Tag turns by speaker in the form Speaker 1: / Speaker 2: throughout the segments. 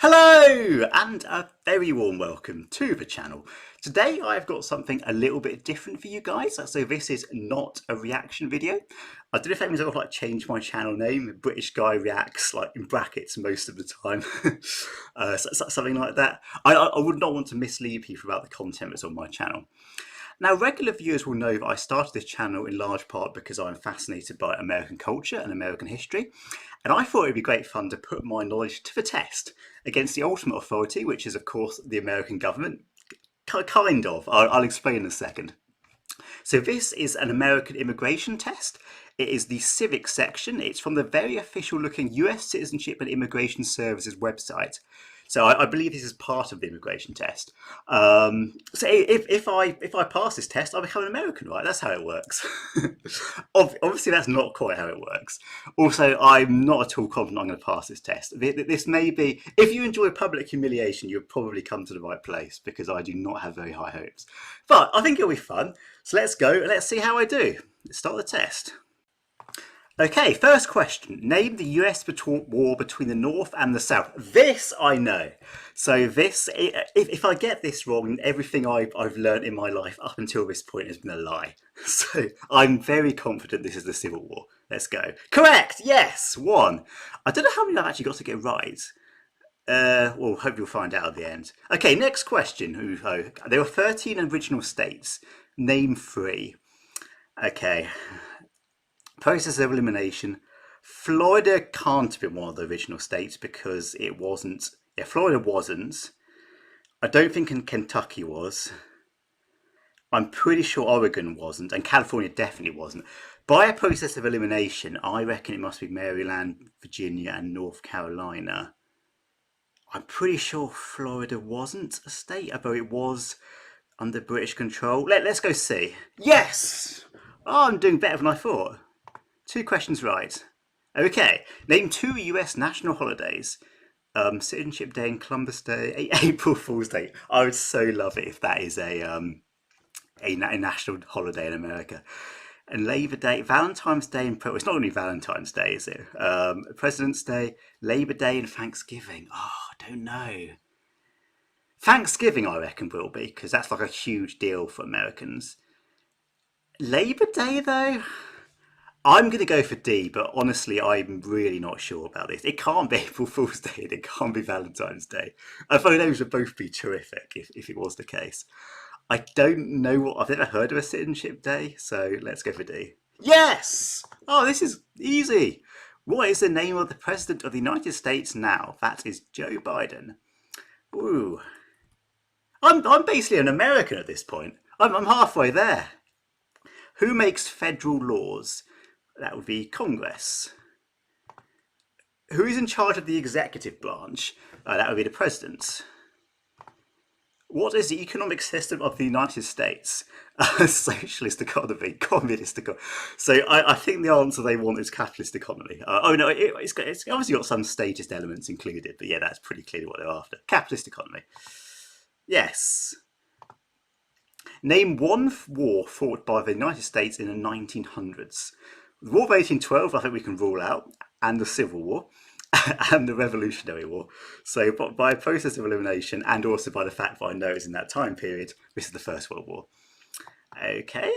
Speaker 1: Hello and a very warm welcome to the channel. Today I've got something a little bit different for you guys. So this is not a reaction video. I don't know if that means I've got to like change my channel name. British guy reacts like in brackets most of the time. Something like that. I would not want to mislead people about the content that's on my channel. Now, regular viewers will know that I started this channel in large part because I'm fascinated by American culture and American history, and I thought it'd be great fun to put my knowledge to the test against the ultimate authority, which is, of course, the American government. Kind of. I'll explain in a second. So this is an American immigration test. It is the civics section. It's from the very official looking US Citizenship and Immigration Services website. So I believe this is part of the immigration test. So if I pass this test, I become an American, right? That's how it works. Obviously, that's not quite how it works. Also, I'm not at all confident I'm going to pass this test. This may be, if you enjoy public humiliation, you'll probably come to the right place because I do not have very high hopes. But I think it'll be fun. So let's go and let's see how I do. Let's start the test. Okay, first question. Name the US war between the North and the South. This I know. So this, if I get this wrong, everything I've learned in my life up until this point has been a lie. So I'm very confident this is the Civil War. Let's go. Correct, yes, one. I don't know how many I've actually got to get right. Well, hope you'll find out at the end. Okay, next question. There were 13 original states. Name 3. Okay. Process of elimination. Florida can't have been one of the original states because it wasn't. Yeah, Florida wasn't. I don't think Kentucky was. I'm pretty sure Oregon wasn't, and California definitely wasn't. By a process of elimination, I reckon it must be Maryland, Virginia, and North Carolina. I'm pretty sure Florida wasn't a state, although it was under British control. Let's go see. Yes! Oh, I'm doing better than I thought. 2 questions right. Okay, name 2 US national holidays. Citizenship Day and Columbus Day, April Fool's Day. I would so love it if that is a national holiday in America. And Labor Day, Valentine's Day, and it's not only Valentine's Day, is it? President's Day, Labor Day, and Thanksgiving. Oh, I don't know. Thanksgiving, I reckon, will be, because that's like a huge deal for Americans. Labor Day, though? I'm going to go for D, but honestly, I'm really not sure about this. It can't be April Fool's Day and it can't be Valentine's Day. I thought those would both be terrific if it was the case. I don't know what, I've never heard of a Citizenship Day, so let's go for D. Yes! Oh, this is easy. What is the name of the President of the United States now? That is Joe Biden. Ooh. I'm basically an American at this point. I'm halfway there. Who makes federal laws? That would be Congress. Who is in charge of the executive branch? That would be the president. What is the economic system of the United States? Socialist economy, communist economy. So I think the answer they want is capitalist economy. Oh no, it's obviously got some statist elements included, but yeah, that's pretty clearly what they're after. Capitalist economy. Yes. Name one war fought by the United States in the 1900s. The War of 1812, I think we can rule out, and the Civil War, and the Revolutionary War. So by a process of elimination, and also by the fact that I know it's in that time period, this is the First World War. Okay.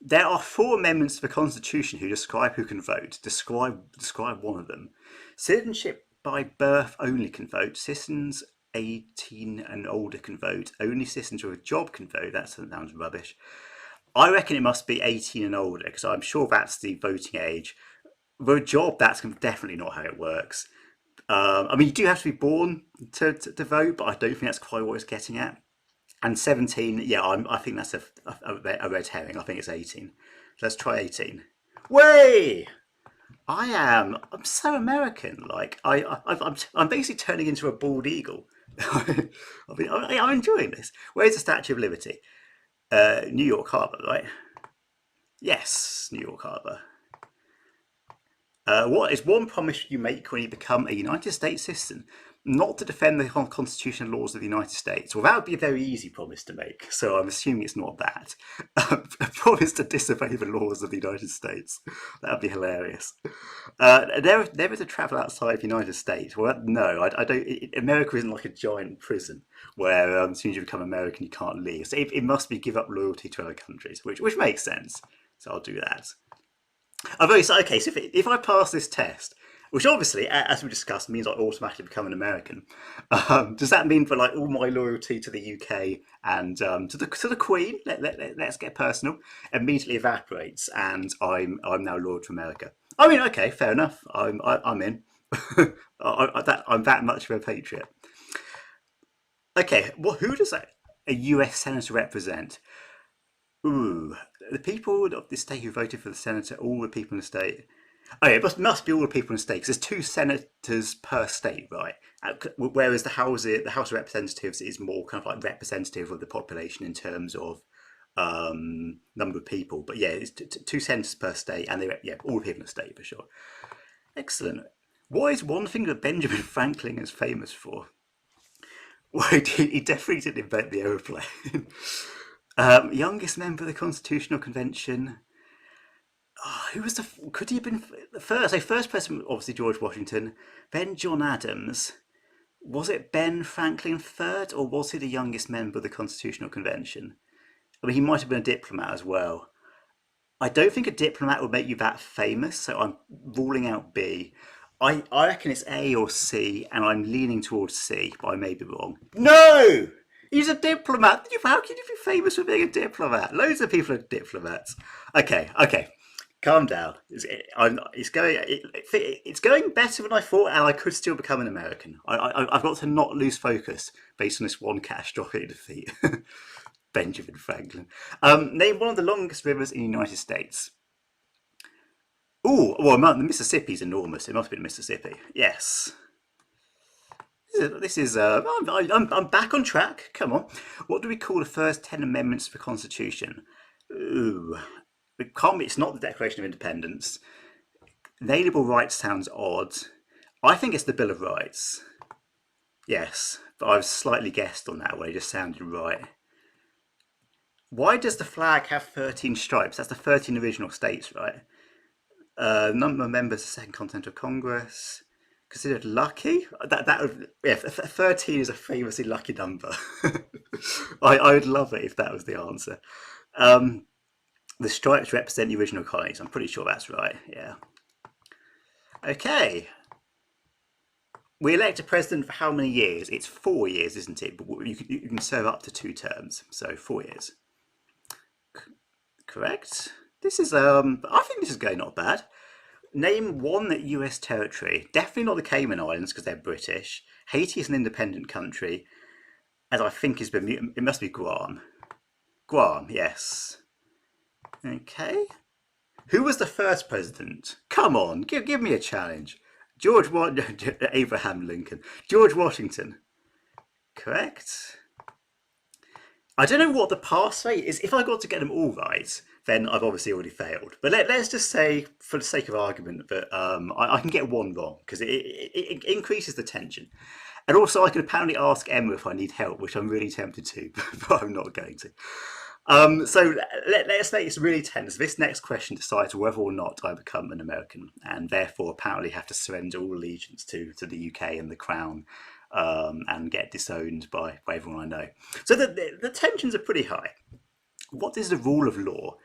Speaker 1: There are 4 amendments to the Constitution who describe who can vote. Describe one of them. Citizenship by birth only can vote. Citizens 18 and older can vote. Only citizens with a job can vote. That sounds rubbish. I reckon it must be 18 and older because I'm sure that's the voting age. With a job, that's definitely not how it works. I mean, you do have to be born to vote, but I don't think that's quite what it's getting at. And 17, yeah, I think that's a red herring. I think it's 18. Let's try 18. Way! I'm so American. Like I'm basically turning into a bald eagle. I'm enjoying this. Where's the Statue of Liberty? New York Harbor, right? Yes, New York Harbor. What is one promise you make when you become a United States citizen? Not to defend the Constitution and laws of the United States. Well, that would be a very easy promise to make, so I'm assuming it's not that. A promise to disobey the laws of the United States. That would be hilarious. Never to travel outside the United States. Well, no, I don't. America isn't like a giant prison where as soon as you become American, you can't leave. So it must be give up loyalty to other countries, which makes sense. So I'll do that. Okay, so if I pass this test, which obviously, as we discussed, means I automatically become an American. Does that mean for like all my loyalty to the UK and to the Queen? Let's get personal. Immediately evaporates, and I'm now loyal to America. I mean, okay, fair enough. I'm in. I'm that much of a patriot. Okay, well, who does a US senator represent? Ooh, the people of the state who voted for the senator, all the people in the state. Oh, yeah, it must be all the people in the state because there's two senators per state, right? Whereas the House of Representatives is more kind of like representative of the population in terms of number of people. But yeah, it's two senators per state, and all the people in the state for sure. Excellent. What is one thing that Benjamin Franklin is famous for? Well, he definitely didn't invent the aeroplane. Youngest member of the Constitutional Convention. Oh, who was could he have been the first? So first person, obviously George Washington, then John Adams. Was it Ben Franklin third, or was he the youngest member of the Constitutional Convention? I mean, he might have been a diplomat as well. I don't think a diplomat would make you that famous, so I'm ruling out B. I reckon it's A or C, and I'm leaning towards C, but I may be wrong. No! He's a diplomat. How can you be famous for being a diplomat? Loads of people are diplomats. Okay. Calm down. It's going better than I thought, and I could still become an American. I've got to not lose focus based on this one catastrophic defeat. Benjamin Franklin. Name one of the longest rivers in the United States. Oh, well, the Mississippi's enormous. It must be the Mississippi. Yes. This is. I'm back on track. Come on. What do we call the first 10 amendments to the Constitution? Ooh. It's not the Declaration of Independence. Inalienable rights sounds odd. I think it's the Bill of Rights. Yes, but I've slightly guessed on that one. It just sounded right. Why does the flag have 13 stripes? That's the 13 original states, right? Number of members of the Second Continental Congress. Considered lucky? 13 is a famously lucky number. I would love it if that was the answer. The stripes represent the original colonies. I'm pretty sure that's right. Yeah. Okay. We elect a president for how many years? It's 4 years, isn't it? But you can serve up to 2 terms, so 4 years. Correct. This is I think this is going not bad. Name one US territory. Definitely not the Cayman Islands because they're British. Haiti is an independent country, as I think is Bermuda. It must be Guam. Guam, yes. Okay. Who was the first president? Come on, give me a challenge. Abraham Lincoln. George Washington. Correct. I don't know what the pass rate is. If I got to get them all right, then I've obviously already failed. But let's just say, for the sake of argument, that I can get one wrong because it increases the tension. And also, I can apparently ask Emma if I need help, which I'm really tempted to, but I'm not going to. So let's say it's really tense. This next question decides whether or not I become an American, and therefore apparently have to surrender all allegiance to the UK and the Crown, and get disowned by everyone I know. So the tensions are pretty high. What is the rule of law?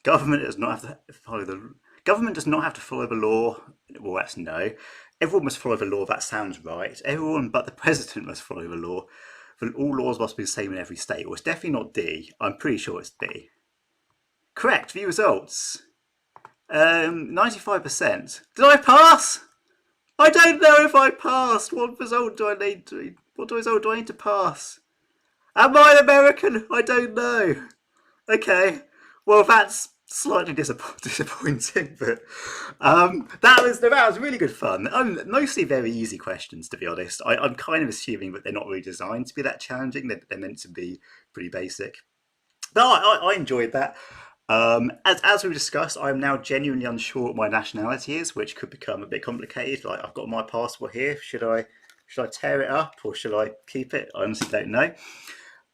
Speaker 1: Government does not have to follow the law. Well, that's no. Everyone must follow the law. That sounds right. Everyone but the president must follow the law. All laws must be the same in every state. Well, it's definitely not D. I'm pretty sure it's D. Correct. View results. 95%. Did I pass? I don't know if I passed. What result do I need to pass? Am I an American? I don't know. Okay. Well, that's slightly disappointing, but that was really good fun. Mostly very easy questions, to be honest. I'm kind of assuming that they're not really designed to be that challenging. They're meant to be pretty basic. But I enjoyed that. As we discussed, I'm now genuinely unsure what my nationality is, which could become a bit complicated. Like, I've got my passport here. Should I Should I tear it up or should I keep it? I honestly don't know.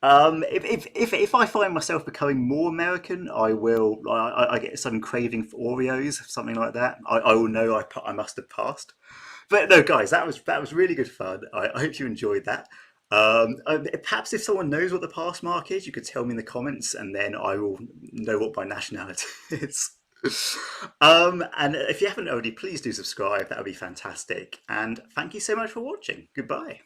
Speaker 1: If I find myself becoming more American, I will. I get a sudden craving for Oreos, something like that. I will know I must have passed. But no, guys, that was really good fun. I hope you enjoyed that. Perhaps if someone knows what the pass mark is, you could tell me in the comments, and then I will know what my nationality is. And if you haven't already, please do subscribe. That would be fantastic. And thank you so much for watching. Goodbye.